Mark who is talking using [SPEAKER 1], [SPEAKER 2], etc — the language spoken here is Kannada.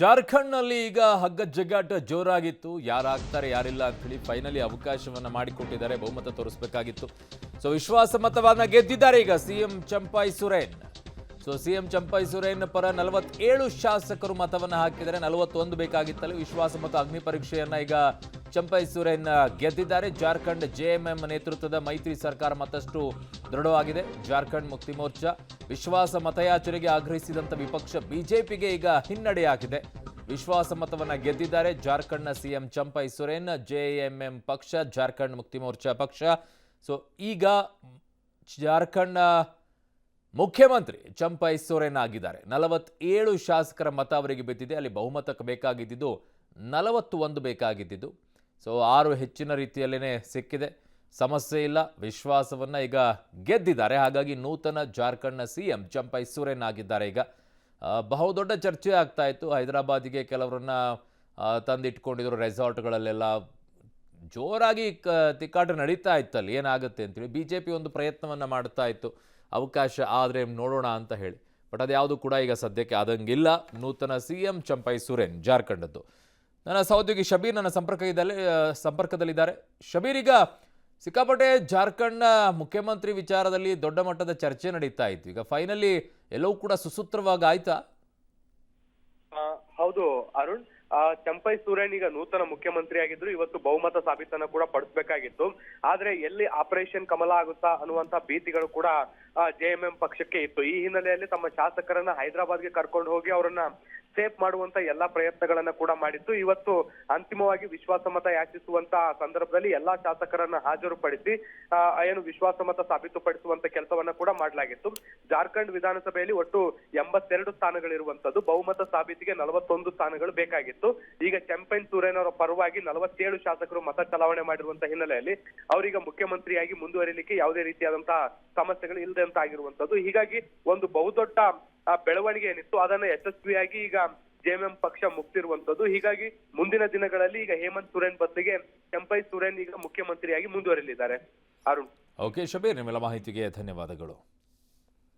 [SPEAKER 1] ಜಾರ್ಖಂಡ್ನಲ್ಲಿ ಈಗ ಹಗ್ಗ ಜಗ್ಗಾಟ ಜೋರಾಗಿತ್ತು. ಯಾರಾಗ್ತಾರೆ ಯಾರಿಲ್ಲ ಅಂತ ಹೇಳಿ ಫೈನಲಿ ಅವಕಾಶವನ್ನ ಮಾಡಿಕೊಟ್ಟಿದ್ದಾರೆ. ಬಹುಮತ ತೋರಿಸಬೇಕಾಗಿತ್ತು. ಸೊ ವಿಶ್ವಾಸ ಮತವನ್ನ ಗೆದ್ದಿದ್ದಾರೆ ಈಗ ಸಿಎಂ ಚಂಪೈ ಸೊರೇನ್. ಸಿಎಂ ಚಂಪೈ ಸೊರೇನ್ ಪರ 47 ಶಾಸಕರು ಮತವನ್ನ ಹಾಕಿದ್ದಾರೆ. 41 ಬೇಕಾಗಿತ್ತಲ್ಲ. ವಿಶ್ವಾಸ ಮತ ಅಗ್ನಿ ಪರೀಕ್ಷೆಯನ್ನ ಈಗ ಚಂಪೈ ಸೊರೇನ್ ಗೆದ್ದಿದ್ದಾರೆ. ಜಾರ್ಖಂಡ್ ಜೆಎಂಎಂ ನೇತೃತ್ವದ ಮೈತ್ರಿ ಸರ್ಕಾರ ಮತ್ತಷ್ಟು ದೃಢವಾಗಿದೆ. ಜಾರ್ಖಂಡ್ ಮುಕ್ತಿ ಮೋರ್ಚಾ ವಿಶ್ವಾಸ ಮತಯಾಚನೆಗೆ ಆಗ್ರಹಿಸಿದಂತ ವಿಪಕ್ಷ ಬಿಜೆಪಿಗೆ ಈಗ ಹಿನ್ನಡೆಯಾಗಿದೆ. ವಿಶ್ವಾಸ ಮತವನ್ನ ಗೆದ್ದಿದ್ದಾರೆ ಜಾರ್ಖಂಡ್ನ ಸಿಎಂ ಚಂಪೈ ಸೊರೇನ್. ಜೆಎಂಎಂ ಪಕ್ಷ, ಜಾರ್ಖಂಡ್ ಮುಕ್ತಿ ಮೋರ್ಚಾ ಪಕ್ಷ. ಈಗ ಜಾರ್ಖಂಡ್ನ ಮುಖ್ಯಮಂತ್ರಿ ಚಂಪೈ ಸೊರೇನ್ ಆಗಿದ್ದಾರೆ. 47 ಶಾಸಕರ ಮತ ಅವರಿಗೆ ಬಿದ್ದಿದೆ. ಅಲ್ಲಿ ಬಹುಮತಕ್ಕೆ ಬೇಕಾಗಿದ್ದು 41 ಬೇಕಾಗಿದ್ದು. 6 ಹೆಚ್ಚಿನ ರೀತಿಯಲ್ಲೇನೆ ಸಿಕ್ಕಿದೆ. ಸಮಸ್ಯೆ ಇಲ್ಲ. ವಿಶ್ವಾಸವನ್ನ ಈಗ ಗೆದ್ದಿದ್ದಾರೆ. ಹಾಗಾಗಿ ನೂತನ ಜಾರ್ಖಂಡ್ನ ಸಿಎಂ ಚಂಪೈ ಸೊರೇನ್ ಆಗಿದ್ದಾರೆ. ಈಗ ಬಹುದೊಡ್ಡ ಚರ್ಚೆ ಆಗ್ತಾ ಇತ್ತು. ಹೈದರಾಬಾದಿಗೆ ಕೆಲವರನ್ನ ತಂದಿಟ್ಕೊಂಡಿದ್ರು. ರೆಸಾರ್ಟ್ಗಳಲ್ಲೆಲ್ಲ ಜೋರಾಗಿ ತಿಕ್ಕಾಟ ನಡೀತಾ ಇತ್ತಲ್ಲಿ ಏನಾಗುತ್ತೆ ಅಂತೇಳಿ. ಬಿಜೆಪಿ ಒಂದು ಪ್ರಯತ್ನವನ್ನ ಮಾಡ್ತಾ ಇತ್ತು, ಅವಕಾಶ ಆದರೆ ನೋಡೋಣ ಅಂತ ಹೇಳಿ. ಬಟ್ ಅದ್ಯಾವುದು ಕೂಡ ಈಗ ಸದ್ಯಕ್ಕೆ ಆದಂಗಿಲ್ಲ. ನೂತನ ಸಿಎಂ ಚಂಪೈ ಸೊರೇನ್ ಜಾರ್ಖಂಡದ್ದು. ನನ್ನ ಸಹೋದ್ಯೋಗಿ ಶಬೀರ್ ನನ್ನ ಸಂಪರ್ಕದಲ್ಲಿದ್ದಾರೆ. ಶಬೀರ್, ಈಗ ಸಿಕ್ಕಾಪಟ್ಟೆ ಜಾರ್ಖಂಡ್ನ ಮುಖ್ಯಮಂತ್ರಿ ವಿಚಾರದಲ್ಲಿ ದೊಡ್ಡ ಮಟ್ಟದ ಚರ್ಚೆ ನಡೀತಾ ಇತ್ತು. ಈಗ ಫೈನಲಿ ಎಲ್ಲವೂ ಕೂಡ ಸುಸೂತ್ರವಾಗಿ ಆಯ್ತಾ?
[SPEAKER 2] ಹೌದು ಅರುಣ್, ಚಂಪೈ ಸೊರೇನ್ ಈಗ ನೂತನ ಮುಖ್ಯಮಂತ್ರಿ ಆಗಿದ್ರು. ಇವತ್ತು ಬಹುಮತ ಸಾಬೀತನ್ನ ಕೂಡ ಪಡಿಸಬೇಕಾಗಿತ್ತು. ಆದ್ರೆ ಎಲ್ಲಿ ಆಪರೇಷನ್ ಕಮಲ ಆಗುತ್ತಾ ಅನ್ನುವಂತ ಭೀತಿಗಳು ಕೂಡ ಜೆಎಂಎಂ ಪಕ್ಷಕ್ಕೆ ಇತ್ತು. ಈ ಹಿನ್ನೆಲೆಯಲ್ಲಿ ತಮ್ಮ ಶಾಸಕರನ್ನ ಹೈದರಾಬಾದ್ಗೆ ಕರ್ಕೊಂಡು ಹೋಗಿ ಅವರನ್ನ ಸೇಫ್ ಮಾಡುವಂತ ಎಲ್ಲಾ ಪ್ರಯತ್ನಗಳನ್ನ ಕೂಡ ಮಾಡಿತ್ತು. ಇವತ್ತು ಅಂತಿಮವಾಗಿ ವಿಶ್ವಾಸ ಮತ ಯಾಚಿಸುವಂತ ಸಂದರ್ಭದಲ್ಲಿ ಎಲ್ಲಾ ಶಾಸಕರನ್ನ ಹಾಜರುಪಡಿಸಿ ಏನು ವಿಶ್ವಾಸ ಮತ ಸಾಬೀತುಪಡಿಸುವಂತ ಕೆಲಸವನ್ನ ಕೂಡ ಮಾಡಲಾಗಿತ್ತು. ಜಾರ್ಖಂಡ್ ವಿಧಾನಸಭೆಯಲ್ಲಿ ಒಟ್ಟು 82 ಸ್ಥಾನಗಳಿರುವಂತದ್ದು. ಬಹುಮತ ಸಾಬೀತಿಗೆ 41 ಸ್ಥಾನಗಳು ಬೇಕಾಗಿತ್ತು. ಈಗ ಚಂಪೈ ಸೊರೇನ್ ಅವರ ಪರವಾಗಿ 47 ಶಾಸಕರು ಮತ ಚಲಾವಣೆ ಮಾಡಿರುವಂತ ಹಿನ್ನೆಲೆಯಲ್ಲಿ ಅವರೀಗ ಮುಖ್ಯಮಂತ್ರಿಯಾಗಿ ಮುಂದುವರಿಲಿಕ್ಕೆ ಯಾವುದೇ ರೀತಿಯಾದಂತಹ ಸಮಸ್ಯೆಗಳು ಇಲ್ಲದೆ ಅಂತ ಆಗಿರುವಂತದ್ದು. ಹೀಗಾಗಿ ಒಂದು ಬಹುದೊಡ್ಡ ಬೆಳವಣಿಗೆ ಏನಿತ್ತು ಅದನ್ನ ಯಶಸ್ವಿಯಾಗಿ ಈಗ ಜೆಎಂಎಂ ಪಕ್ಷ ಮುಕ್ತಿರುವಂತದ್ದು. ಹೀಗಾಗಿ ಮುಂದಿನ ದಿನಗಳಲ್ಲಿ ಈಗ ಹೇಮಂತ್ ಸೊರೇನ್ ಬದಲಿಗೆ ಚಂಪೈ ಸೊರೇನ್ ಈಗ ಮುಖ್ಯಮಂತ್ರಿಯಾಗಿ ಮುಂದುವರಿಲಿದ್ದಾರೆ. ಅರುಣ್.
[SPEAKER 1] ಓಕೆ ಶಬೀರ್, ನಿಮ್ಮೆಲ್ಲ ಮಾಹಿತಿಗೆ ಧನ್ಯವಾದಗಳು.